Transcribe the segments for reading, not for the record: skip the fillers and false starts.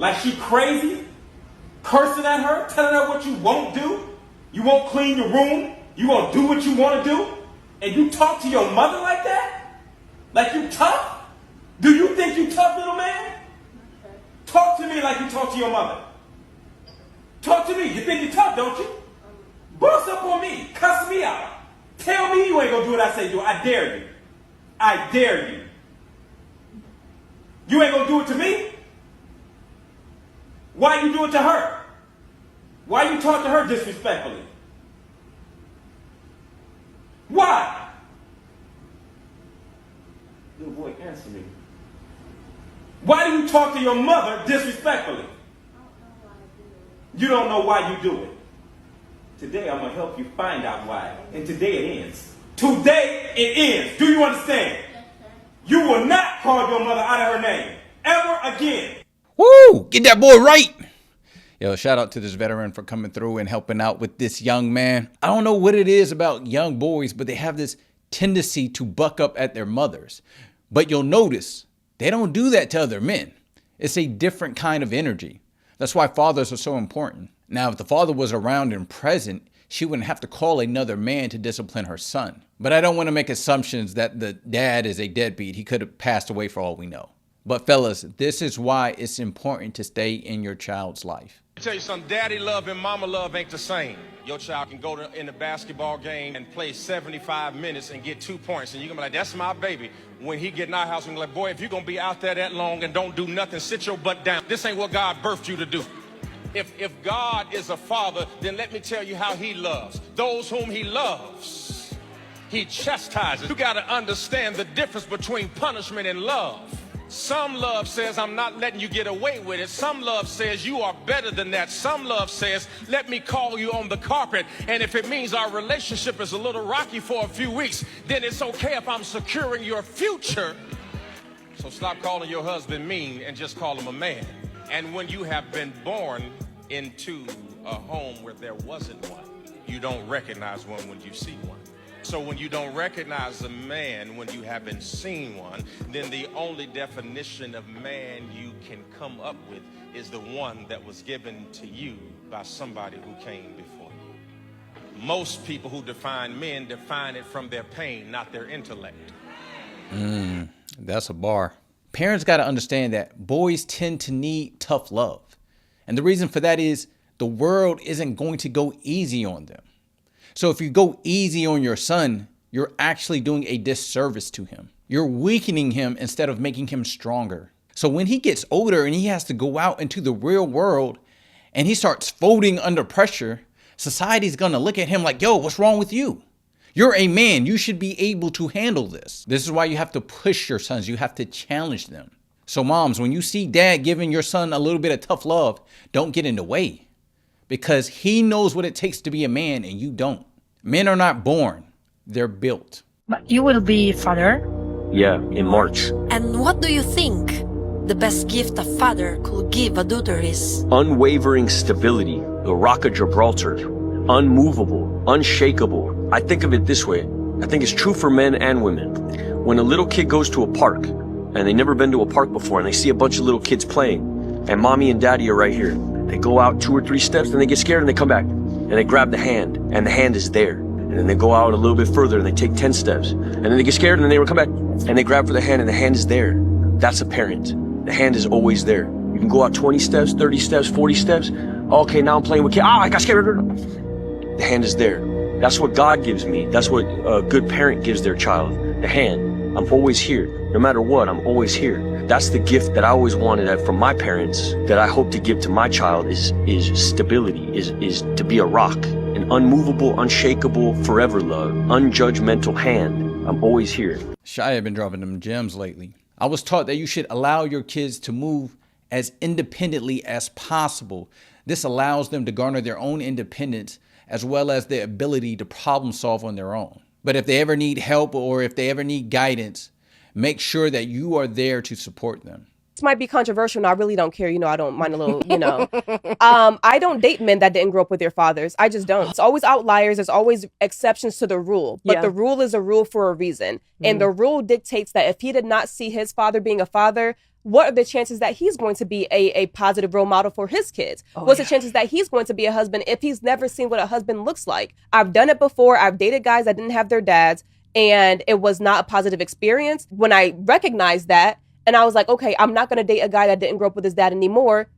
Like she crazy? Cursing at her? Telling her what you won't do? You won't clean your room? You won't do what you want to do? And you talk to your mother like that? Like you tough? Do you think you tough, little man? Talk to me like you talk to your mother. Talk to me. You think you tough, don't you? Boss up on me. Cuss me out. Tell me you ain't gonna do what I say do. I dare you. I dare you. You ain't gonna do it to me? Why you do it to her? Why you talk to her disrespectfully? Why? Little boy, answer me. Why do you talk to your mother disrespectfully? You don't know why you do it. Today I'm gonna help you find out why. And today it ends. Today it ends. Do you understand? You will not call your mother out of her name ever again. Woo! Get that boy right. Yo, shout out to this veteran for coming through and helping out with this young man. I don't know what it is about young boys, but they have this tendency to buck up at their mothers. But you'll notice they don't do that to other men. It's a different kind of energy. That's why fathers are so important. Now, if the father was around and present, she wouldn't have to call another man to discipline her son. But I don't want to make assumptions that the dad is a deadbeat. He could have passed away for all we know. But fellas, this is why it's important to stay in your child's life. I tell you something, daddy love and mama love ain't the same. Your child can go in the basketball game and play 75 minutes and get 2 points, and you're gonna be like, that's my baby. When he get in our house, we're like, boy, if you're gonna be out there that long and don't do nothing, sit your butt down. This ain't what God birthed you to do. If God is a father, then let me tell you how he loves. Those whom he loves, he chastises. You gotta understand the difference between punishment and love. Some love says, I'm not letting you get away with it. Some love says, you are better than that. Some love says, let me call you on the carpet. And if it means our relationship is a little rocky for a few weeks, then it's okay if I'm securing your future. So stop calling your husband mean and just call him a man. And when you have been born into a home where there wasn't one, you don't recognize one when you see one. So when you don't recognize a man when you haven't seen one, then the only definition of man you can come up with is the one that was given to you by somebody who came before you. Most people who define men define it from their pain, not their intellect. That's a bar. Parents got to understand that boys tend to need tough love. And the reason for that is the world isn't going to go easy on them. So if you go easy on your son, you're actually doing a disservice to him. You're weakening him instead of making him stronger. So when he gets older and he has to go out into the real world and he starts folding under pressure, society's going to look at him like, yo, what's wrong with you? You're a man. You should be able to handle this. This is why you have to push your sons. You have to challenge them. So moms, when you see dad giving your son a little bit of tough love, don't get in the way. Because he knows what it takes to be a man and you don't. Men are not born, they're built. But you will be father? Yeah, in March. And what do you think the best gift a father could give a daughter is? Unwavering stability, the Rock of Gibraltar, unmovable, unshakable. I think of it this way. I think it's true for men and women. When a little kid goes to a park and they've never been to a park before and they see a bunch of little kids playing and mommy and daddy are right here. They go out 2 or 3 steps, then they get scared and they come back. And they grab the hand, and the hand is there. And then they go out a little bit further and they take 10 steps. And then they get scared and then they come back. And they grab for the hand and the hand is there. That's a parent. The hand is always there. You can go out 20 steps, 30 steps, 40 steps. Okay, now I'm playing with kids. I got scared. The hand is there. That's what God gives me. That's what a good parent gives their child. The hand. I'm always here. No matter what, I'm always here. That's the gift that I always wanted from my parents that I hope to give to my child is stability, is to be a rock, an unmovable, unshakable, forever love, unjudgmental hand. I'm always here. Shia been dropping them gems lately. I was taught that you should allow your kids to move as independently as possible. This allows them to garner their own independence as well as the ability to problem solve on their own. But if they ever need help or if they ever need guidance, make sure that you are there to support them. This might be controversial, and I really don't care. I don't mind a little, I don't date men that didn't grow up with their fathers. I just don't. It's always outliers. There's always exceptions to the rule. But the rule is a rule for a reason. And the rule dictates that if he did not see his father being a father, what are the chances that he's going to be a positive role model for his kids? What's the chances that he's going to be a husband if he's never seen what a husband looks like? I've done it before. I've dated guys that didn't have their dads, and it was not a positive experience. When I recognized that, and I was like, okay, I'm not going to date a guy that didn't grow up with his dad anymore.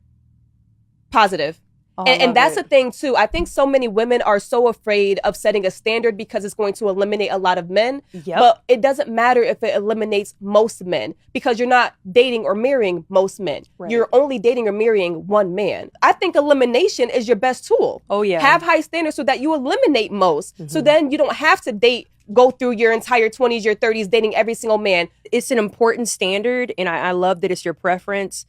Positive. And that's the thing too. I think so many women are so afraid of setting a standard because it's going to eliminate a lot of men. But it doesn't matter if it eliminates most men, because you're not dating or marrying most men. You're only dating or marrying one man. I think elimination is your best tool. Have high standards so that you eliminate most. So then you don't have to go through your entire 20s, your 30s, dating every single man. It's an important standard, and I love that it's your preference.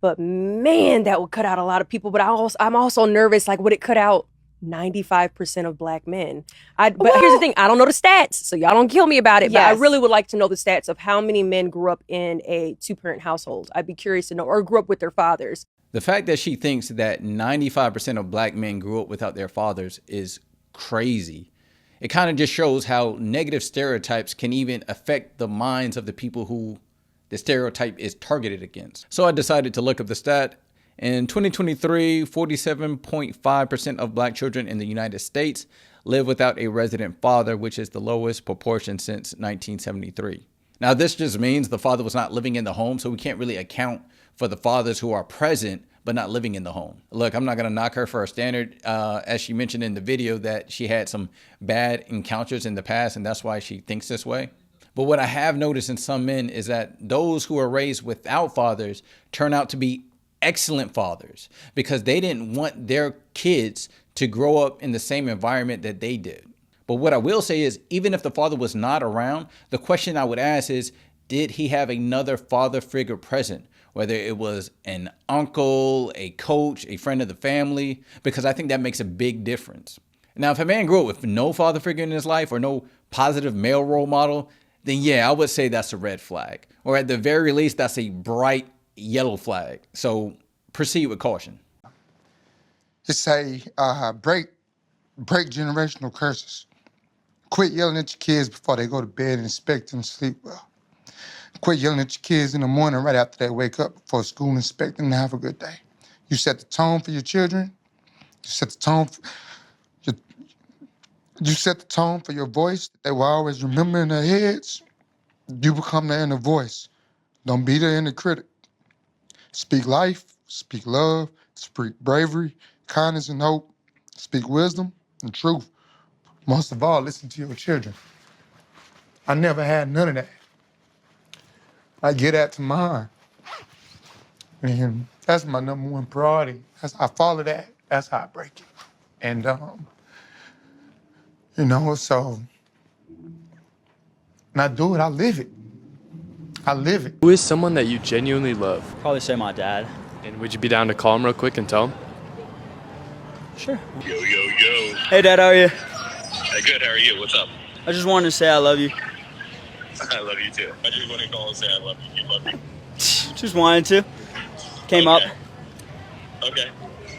But man, that would cut out a lot of people. But I'm also nervous, like, would it cut out 95% of black men? But here's the thing, I don't know the stats, so y'all don't kill me about it. But I really would like to know the stats of how many men grew up in a two-parent household. I'd be curious to know, or grew up with their fathers. The fact that she thinks that 95% of black men grew up without their fathers is crazy. It kind of just shows how negative stereotypes can even affect the minds of the people who the stereotype is targeted against. So I decided to look up the stat. In 2023, 47.5% of black children in the United States live without a resident father, which is the lowest proportion since 1973. Now, this just means the father was not living in the home, so we can't really account for the fathers who are present but not living in the home. Look, I'm not going to knock her for her standard. As she mentioned in the video that she had some bad encounters in the past, and that's why she thinks this way. But what I have noticed in some men is that those who are raised without fathers turn out to be excellent fathers because they didn't want their kids to grow up in the same environment that they did. But what I will say is, even if the father was not around, the question I would ask is, did he have another father figure present? Whether it was an uncle, a coach, a friend of the family, because I think that makes a big difference. Now, if a man grew up with no father figure in his life or no positive male role model, then yeah, I would say that's a red flag. Or at the very least, that's a bright yellow flag. So proceed with caution. It's a break generational curses. Quit yelling at your kids before they go to bed and expect them to sleep well. Quit yelling at your kids in the morning right after they wake up before school and expect them to have a good day. You set the tone for your children. You set the tone for your voice that they will always remember in their heads. You become their inner voice. Don't be their inner critic. Speak life, speak love, speak bravery, kindness and hope. Speak wisdom and truth. Most of all, listen to your children. I never had none of that. I get that to mine. And that's my number one priority. I follow that. That's how I break it. And, so when I do it, I live it. I live it. Who is someone that you genuinely love? Probably say my dad. And would you be down to call him real quick and tell him? Sure. Yo, yo, yo. Hey, Dad, how are you? Hey, good, how are you? What's up? I just wanted to say I love you. I love you too. I just want to call and say I love you. You love me? Just wanted to. Came up. Okay.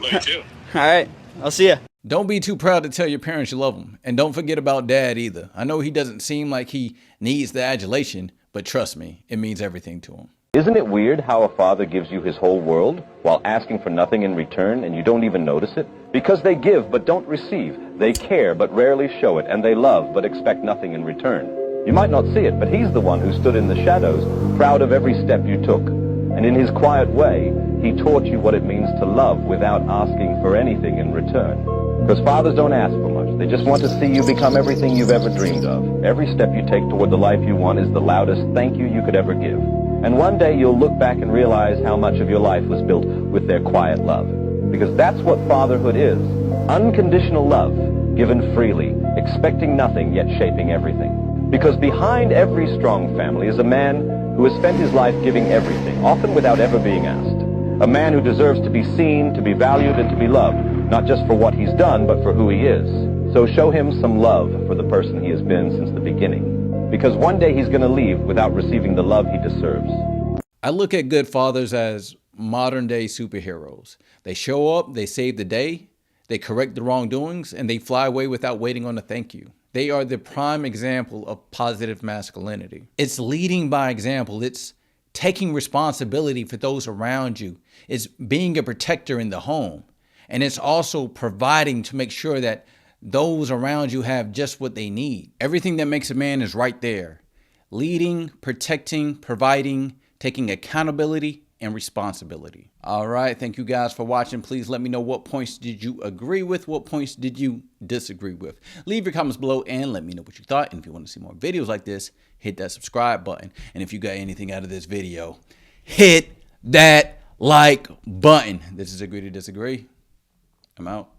Love you too. All right. I'll see ya. Don't be too proud to tell your parents you love them. And don't forget about dad either. I know he doesn't seem like he needs the adulation, but trust me, it means everything to him. Isn't it weird how a father gives you his whole world while asking for nothing in return and you don't even notice it? Because they give but don't receive. They care but rarely show it. And they love but expect nothing in return. You might not see it, but he's the one who stood in the shadows, proud of every step you took. And in his quiet way, he taught you what it means to love without asking for anything in return. Because fathers don't ask for much. They just want to see you become everything you've ever dreamed of. Every step you take toward the life you want is the loudest thank you could ever give. And one day you'll look back and realize how much of your life was built with their quiet love. Because that's what fatherhood is. Unconditional love, given freely, expecting nothing yet shaping everything. Because behind every strong family is a man who has spent his life giving everything, often without ever being asked. A man who deserves to be seen, to be valued, and to be loved, not just for what he's done, but for who he is. So show him some love for the person he has been since the beginning. Because one day he's going to leave without receiving the love he deserves. I look at good fathers as modern day superheroes. They show up, they save the day, they correct the wrongdoings, and they fly away without waiting on a thank you. They are the prime example of positive masculinity. It's leading by example. It's taking responsibility for those around you. It's being a protector in the home. And it's also providing to make sure that those around you have just what they need. Everything that makes a man is right there. Leading, protecting, providing, taking accountability and responsibility. All right. Thank you guys for watching. Please let me know what points did you agree with? What points did you disagree with? Leave your comments below and let me know what you thought. And if you want to see more videos like this, hit that subscribe button. And if you got anything out of this video, hit that like button. This is Agree to Disagree. I'm out.